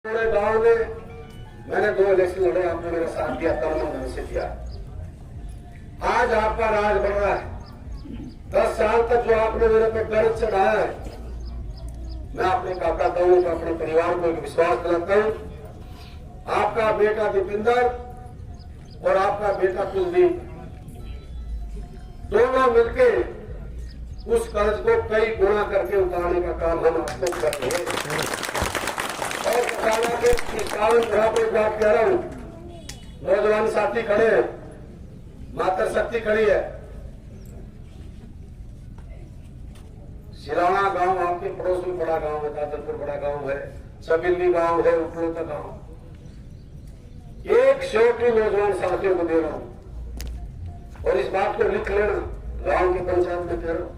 पूरे गांव में मैंने 2 इलेक्शन लड़े, आपने मेरा साथ दिया, तन मन से दिया। आज आपका राज बढ़ रहा है। 10 साल तक जो आपने मेरे पे कर्ज चढ़ाया है, मैं अपने काका ताऊ को, अपने परिवार को एक विश्वास दिलाता हूं। आपका बेटा दीपिंदर और आपका बेटा कुलदीप दोनों मिलके उस कर्ज को कई गुना करके उतारने का काम हम आपको कर रहे हैं। और किसानों के किसान बुढ़ापे की बात कह रहा हूं, नौजवान साथी खड़े हैं, माता शक्ति खड़ी है। सिराना गांव आपके पड़ोस में बड़ा गांव है, दादरपुर बड़ा गांव है, चबिल्ली गांव है, उपलोता गांव। एक छोटी नौजवान साथियों को दे रहा हूं और इस बात को लिख लेना, गांव की पंचायत में कह रहा हूं।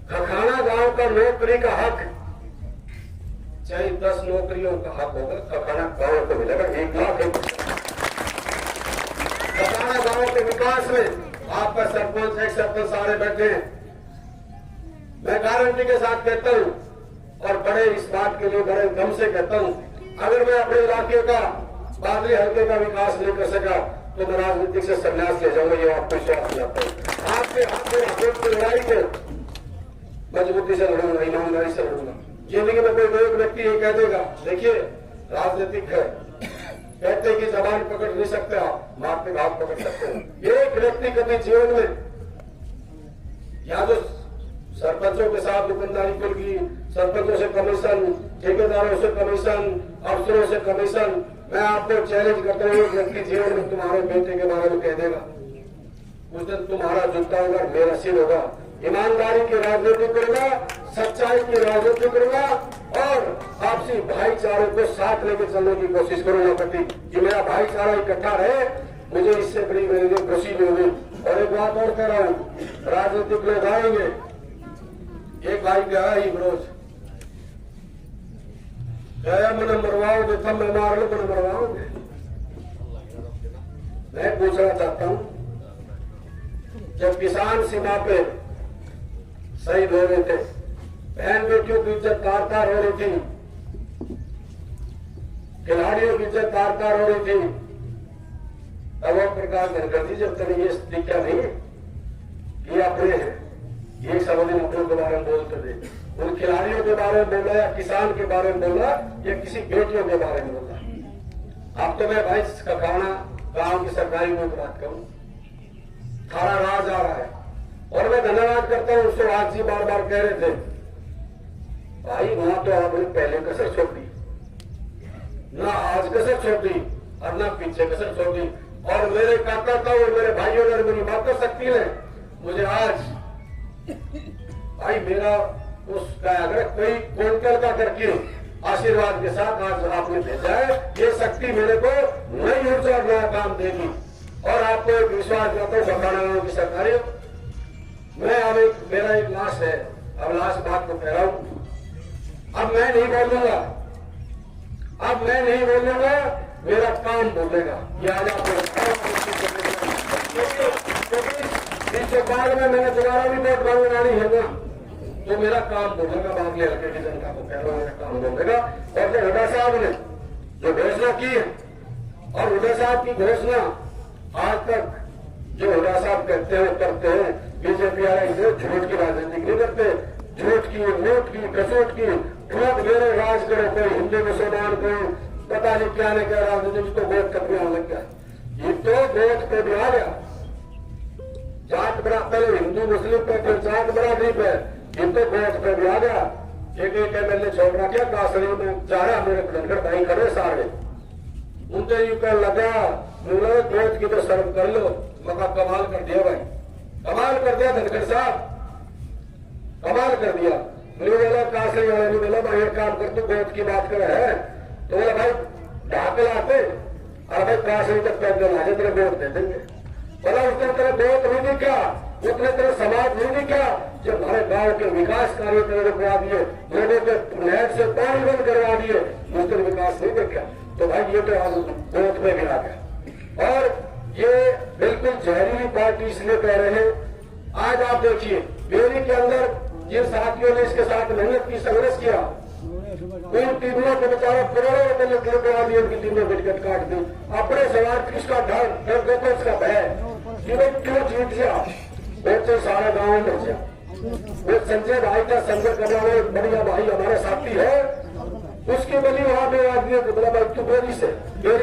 खखाना गांव का नौकरी का हक चाहे 10 नौकरियों का हक होगा, खखाना गांव को मिलेगा 1 लाख। खखाना गांव के विकास में आपका सरपंच, एक सरपंच सारे बैठे हैं। मैं गारंटी के साथ कहता हूं और बड़े इस बात के लिए बड़े दम से कहता हूं, अगर मैं अपने इलाके का बादली हल्के का विकास नहीं कर सका तो मैं राजनीतिक से संन्यास ले जाऊंगा, ये आपको विश्वास दिलाता हूं। आपके हाथ की लड़ाई को मजबूती से लड़ूंगा, ईमानदारी से लड़ूंगा। जिंदगी में कोई एक व्यक्ति ये कह देगा, देखिए राजनीतिक है, कहते कि जबान पकड़ नहीं सकते आप, मारते हाथ पकड़ सकते हैं। एक व्यक्ति कभी जीवन में या जो सरपंचों के साथ दुकानदारी खुल गई, सरपंचों से कमीशन, ठेकेदारों से कमीशन, अफसरों से कमीशन, मैं आपको चैलेंज करता हूँ, एक व्यक्ति जीवन में तुम्हारे बेटे के बारे में कह देगा, उस दिन तुम्हारा जूता होगा, मेरा सिर होगा। ईमानदारी की राजनीति करूंगा, सच्चाई की राजनीति करूंगा और आपसी भाईचारे को साथ लेकर चलने की कोशिश करूंगा। प्रति कि मेरा भाईचारा इकट्ठा रहे, मुझे इससे बड़ी मेरे लिए खुशी नहीं होगी। और एक बात और कह रहा हूं, राजनीतिक लोग आएंगे, एक भाई क्या है रोज गया, मैंने मरवाओगे तब मैं मार लो, मैंने मरवाओगे। मैं पूछना चाहता हूं, जब किसान सीमा पे शहीद हो रहे थे, बहन बेटियों की इज्जत तार-तार हो रही थी, खिलाड़ियों की इज्जत तार-तार हो रही थी, तब वो प्रकाश धनखड़ जब तक ये दिखा नहीं कि अपने हैं, ये सब दिन अपनों के बारे में बोलते थे। उन खिलाड़ियों के बारे में बोला या किसान के बारे में बोला या किसी बेटियों के बारे में बोला। अब तो मैं भाई खखाना गांव की सरकारी में बात करूं, थारा राज आ रहा है और मैं धन्यवाद करता हूं उसको। आज जी बार बार कह रहे थे, भाई वहां तो आपने पहले कसर छोड़ दी, ना आज कसर छोड़ दी और ना पीछे कसर छोड़ दी। और मेरे काका था और मेरे भाइयों ने मेरी माता शक्ति ने मुझे आज भाई मेरा उसका अगर कोई क्विंटल का करके आशीर्वाद के साथ आज आपने भेजा है, ये शक्ति मेरे को नई ऊर्जा और नया काम देगी। और आपको एक विश्वास दिलाता हूं, खखाना की सरकारी मैं अब मेरा एक लास्ट है, अब लास्ट बात को कह रहा हूं, अब मैं नहीं बोलूंगा, अब मैं नहीं बोलूंगा, मेरा काम बोलेगा। ये आज आपको इस बाद में मैंने दोबारा भी वोट मांगना नहीं है ना, तो मेरा काम बोलेगा, बादली हल्के की जनता को कह रहा हूं, मेरा काम बोलेगा। और जो हुड्डा साहब ने जो घोषणा की है, और हुड्डा साहब की घोषणा आज तक जो हुड्डा साहब कहते हैं करते हैं, बीजेपी वाले इसे झूठ की राजनीति नहीं करते, झूठ की, नोट की, कसोट की, ठोक मेरे राज करे, कोई हिंदू मुसलमान को पता नहीं क्या नहीं कह राजनीति को वोट कटने आने लग गया। ये तो वोट पे भी आ गया, जात बड़ा पहले हिंदू मुस्लिम पे, फिर जात बराबरी पे, ये तो वोट पे भी आ गया। एक MLA छोड़ रहा क्या कासड़ी में जा रहा, मेरे धनखड़ भाई खड़े सारे, उनसे यू कह लगा वोट की तो शर्म कर लो। मका कमाल कर दिया भाई, कमाल कर दिया धनखड़ साहब, कमाल कर दिया। मुझे बोला कासड़ी वाले ने बोला भाई एक काम कर, तू वोट की बात कर है, तो बोला भाई ढाके लाते और भाई कासड़ी तक पैदल आते, तेरे वोट दे देंगे। बोला उसने तेरा वोट नहीं दिखा, उसने तेरा समाज नहीं दिखा, जो हमारे गांव के विकास कार्य करवा दिए, लोगों के नहर से पानी बंद करवा दिए, उसने विकास नहीं देखा। तो भाई ये तो आज वोट में भी आ गया। और ये बिल्कुल जहरीली पार्टी इसलिए कह रहे हैं, आज आप देखिए बेरी के अंदर जिन साथियों ने इसके साथ मेहनत की, संघर्ष किया, उन टीमों को बेचारा करोड़ों रुपए ने क्यों करा दिए, उनकी टीमों की टिकट काट दी। अपने स्वार्थ किसका डर देखो, उसका भय कि वो क्यों जीत गया, वो तो सारा गांव में बचा। वो संजय भाई का संजय करना वाले बढ़िया भाई हमारे साथी है, उसकी बनी वहां पे आदमी को बोला भाई तू बेरी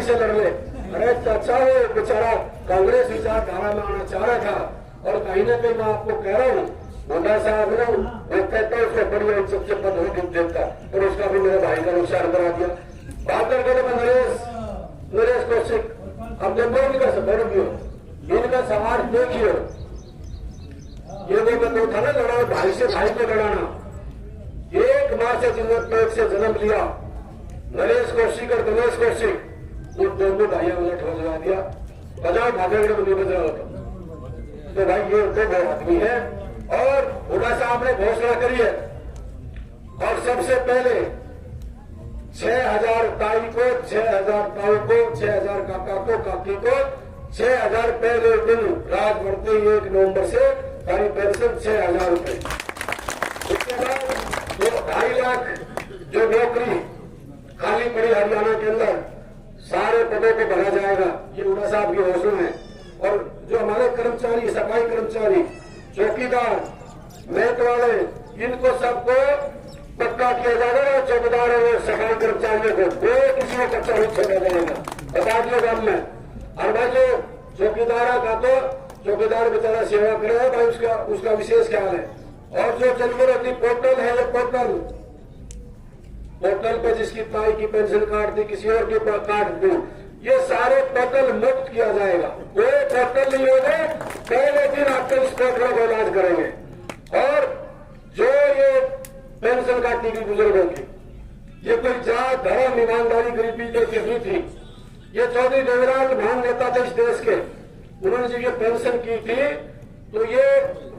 से लड़ ले। अरे चाचा वो बेचारा कांग्रेस विचारधारा में आना चाह रहा था, और कहीं ना कहीं मैं आपको कह रहा हूँ मुंडा साहब ना वो कहता है उसको बढ़िया इज्जत से पद हो देता, और उसका भी मेरे भाई का नुकसान करा दिया। बात करके मैं नरेश कौशिक अब जब इनका सफर भी हो, इनका समाज देखिए, ये वो मैं तो था ना लड़ा भाई से भाई को लड़ाना। एक माँ से जिन्होंने पेट से जन्म लिया, नरेश कौशिक और दिनेश कौशिक, उन दोनों भाइयों ने ठोस लगा दिया, बजाओ भागे में नहीं बज रहा होता। तो भाई ये तो वो आदमी है, और हुड्डा साहब ने घोषणा करी है, और सबसे पहले 6,000 ताई को, 6,000 ताऊ को, 6,000 काका को, काकी को 6,000 पहले दिन रात बढ़ते ही 1 नवंबर से ताई पेंशन 6,000 रुपए। उसके बाद वो 2.5 लाख जो नौकरी खाली पड़ी हरियाणा के अंदर सारे पदों को भरा जाएगा, ये हुड्डा साहब की घोषणा है। और जो हमारे कर्मचारी, सफाई कर्मचारी, चौकीदार, मेट वाले, इनको सबको पक्का किया जाएगा। चौकीदार और सफाई कर्मचारियों को कोई किसी को कच्चा नहीं छोड़ा जाएगा, बता दिया गांव में। और भाई जो चौकीदार का तो चौकीदार बेचारा सेवा करे भाई, उसका विशेष ख्याल है। और जो चलती रहती पोर्टल है, ये पोर्टल पे जिसकी ताई की पेंशन काट दी, किसी और की काट दी, ये सारे पोर्टल मुक्त किया जाएगा। कोई पोर्टल नहीं होगा, पहले दिन आपके इस पोर्टल का इलाज करेंगे। और जो ये पेंशन काटने की बुजुर्गों की, ये कोई जात धर्म ईमानदारी गरीबी की नहीं थी। ये चौधरी देवराज महान नेता थे इस देश के, उन्होंने जब ये पेंशन की थी तो ये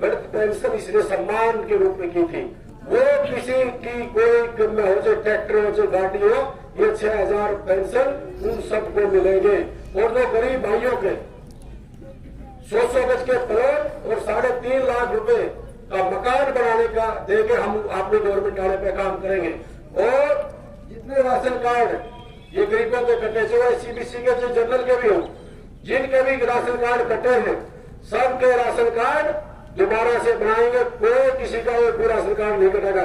वृद्ध पेंशन इसने सम्मान के रूप में की थी। वो किसी की कोई में हो चाहे ट्रैक्टर हो चाहे गाड़ी हो, ये 6,000 पेंशन उन सबको मिलेंगे। और जो गरीब भाइयों के 100 गज के प्लॉट और 3.5 लाख रुपए का मकान बनाने का देके हम अपने गवर्नमेंट वाले पे काम करेंगे। और जितने राशन कार्ड ये गरीबों के कटे, चाहे सीबीसी के जो जनरल के भी हो, जिनके भी राशन कार्ड कटे हैं, सबके राशन कार्ड दोबारा से बनाएंगे। कोई किसी का कोई राशन कार्ड नहीं कटेगा।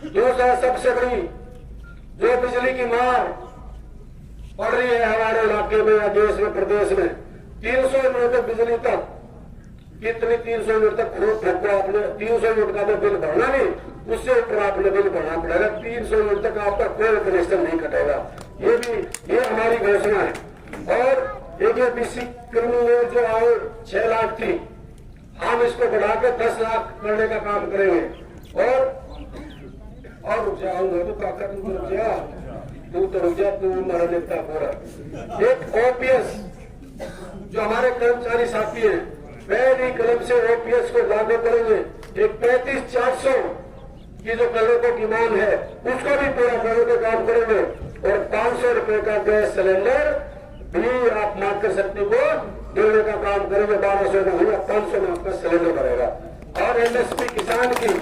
दूसरा सबसे बड़ी जो बिजली की मार पड़ रही है हमारे इलाके में या देश में, प्रदेश में, 300 यूनिट बिजली तक, कितनी 300 यूनिट तक ठोको आपने, 300 यूनिट का तो बिल भरना नहीं, उससे ऊपर आपने बिल भरना पड़ेगा। 300 यूनिट तक आपका कोई कनेक्शन नहीं कटेगा। ये हमारी घोषणा है। और एक ये बीसी क्रिमिनल जो आए 6 लाख थी, हम इसको बढ़ाकर 10 लाख करने का काम करेंगे। और रुक जाऊंगा तो काका तू रुक जा, तू तो रुक जा, तू हमारा नेता पूरा। एक ओपीएस जो हमारे कर्मचारी साथी हैं, पहली कलम से ओपीएस को लागू करेंगे। एक 35,400 की जो कलरों की मांग है उसको भी पूरा करने का काम करेंगे। और 500 रुपए का गैस सिलेंडर भी आप मातृ शक्ति को देने का काम करेंगे। 1200 में हुआ 500 में आपका सिलेंडर बढ़ेगा। और एमएसपी किसान की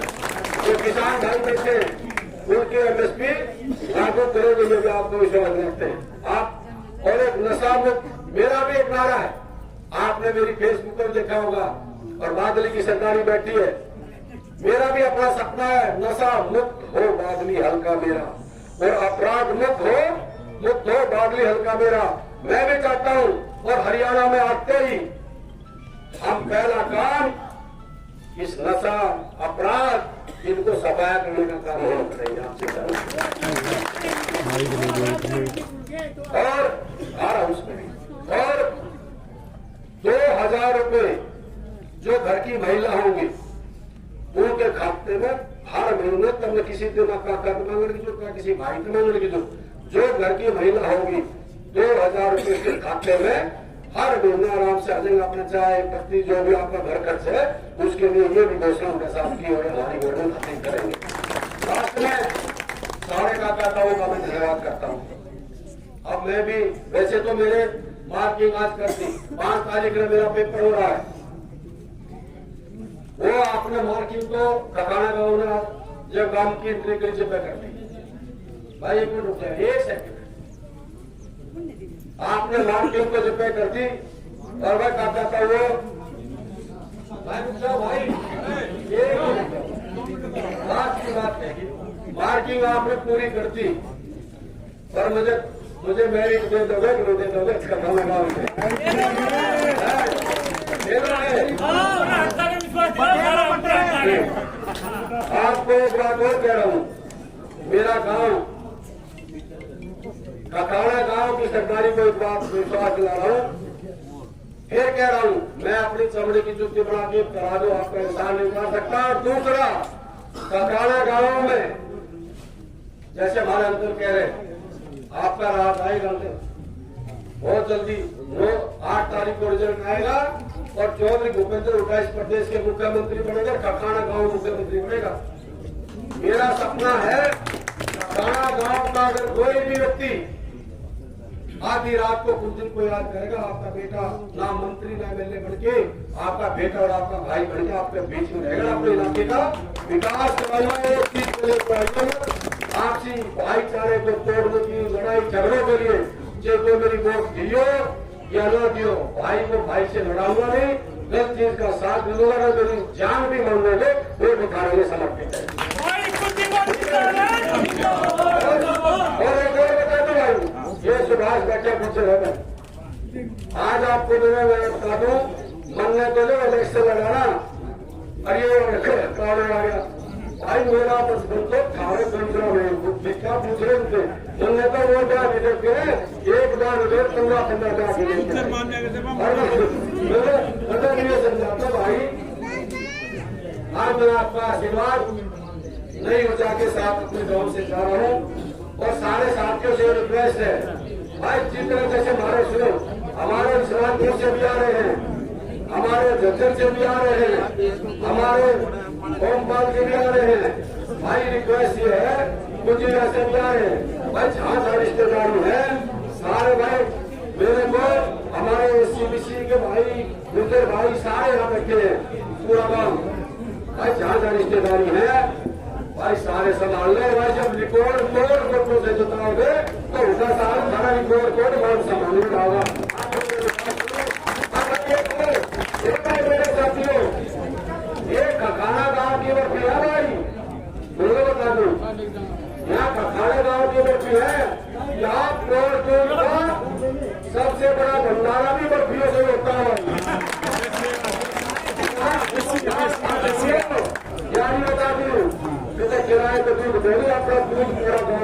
जो किसान भाई बैठे उनकी एमएसपी लागू करेंगे, ये भी आपको विश्वास रखते हैं आप। और एक नशा मुक्त मेरा भी एक नारा है, आपने मेरी फेसबुक पर देखा होगा, और बादली की सरकारी बैठी है। मेरा भी अपना सपना है, नशा मुक्त हो बादली हल्का मेरा, और अपराध मुक्त हो बादली हल्का मेरा। मैं भी चाहता हूं, और हरियाणा में आते ही हम पहला काम इस नशा अपराध इनको सफाया करने का काम हम करेंगे आपसे। और और 2,000 रुपए जो घर की महिला होंगी उनके खाते में हर महीने, तब किसी दिन काका मांगने की जो किसी भाई को मांगने की जो घर की महिला होगी 2,000 रुपए के खाते में हर महीने आराम से आ जाएंगे। अपना चाय पत्ती जो भी आपका घर खर्च है उसके लिए ये भी घोषणा उनके साथ की और हमारी गवर्नमेंट हासिल करेंगे। लास्ट में सारे काकाओं का मैं धन्यवाद करता हूँ। अब मैं भी वैसे तो मेरे मार्किंग आज करती 5 तारीख में मेरा पेपर हो रहा है, वो आपने मार्किंग को ठकाना गाँव जब गांव की एंट्री के नीचे पे कर दी। भाई एक मिनट रुक जाए, एक सेकंड। आपने मार्किंग को जो पे कर दी और वह कहता था वो भाई रुक जाओ भाई, बात की बात कही, मार्किंग आपने पूरी कर दी पर मुझे मेरिट दे दोगे कि नहीं दे दोगे इसका काम लगाओगे। आपको एक बात और कह रहा हूँ, मेरा गांव ककाड़ा गांव की सरकारी को एक बात विश्वास दिला रहा हूँ, फिर कह रहा हूँ, मैं अपनी चमड़े की जुत्ती बना के करा दो, आपका इंसान नहीं बना सकता। और दूसरा, ककाड़ा गांव में जैसे हमारे अंदर कह रहे आपका रात आएगा बहुत जल्दी, 8 तारीख को रिजल्ट आएगा और चौधरी भूपेंद्र हुड्डा इस प्रदेश के मुख्यमंत्री बनेगा, ककाड़ा गांव मुख्यमंत्री बनेगा। मेरा सपना है ककाड़ा गांव का अगर कोई भी व्यक्ति आधी रात को कुछ दिन को याद करेगा, आपका बेटा ना मंत्री ना एमएलए बन के आपका बेटा और आपका भाई बन के आपके बीच में रहेगा, अपने इलाके का विकास करवाना है। एक चीज के लिए आपसी भाईचारे को तोड़ने की लड़ाई झगड़ों के लिए जो कोई मेरी वोट दियो या न दियो, भाई को भाई से लड़ाऊंगा नहीं, गलत चीज का साथ दूंगा, मेरी जान भी मांगोगे वो दिखाने में समर्पित है। और एक और बता दो भाई, ये सुभाष बैठे पीछे रहना, आज आपको मैं बता दूं, मन ने तो जो इलेक्शन लगाना और ये काम आ गया भाई, मेरा बस बिल्कुल खाने पंद्रह में क्या पूछ रहे थे, हमने तो वो क्या देते हैं, एक बार उधर 15 क्या ये समझाता भाई, आज मैं आपका आशीर्वाद नई ऊर्जा के साथ अपने गांव से जा रहा हूँ और सारे साथियों से रिक्वेस्ट है भाई, जिस तरह जैसे हमारे सुनो, हमारे इस्लामपुर से भी आ रहे हैं, हमारे झज्जर से भी आ रहे हैं, हमारे भोपाल से भी आ रहे हैं भाई। रिक्वेस्ट ये है कुछ ऐसे भी आ रहे हैं भाई, जहाँ जहाँ रिश्तेदारी है सारे भाई मेरे को हमारे सीबीसी के भाई मित्र भाई सारे यहाँ बैठे हैं, पूरा गाँव भाई जहाँ जहाँ रिश्तेदारी है भाई सारे संभाल ले भाई। जब रिकॉर्ड कोड वोटों से जिताओगे तो उसका सारा रिकॉर्ड कोड बहुत संभाल में डाला। मेरे साथियों, ये ककाड़ा गांव की बर्फी है भाई, मुझे बता दू, यहाँ ककाड़ा गांव की बर्फी है, यहाँ कोट का सबसे बड़ा भंडारा भी बर्फियों से होता है। यानी बता दू, जैसे किराए पे दूध देंगे, आपका दूध पूरा गाँव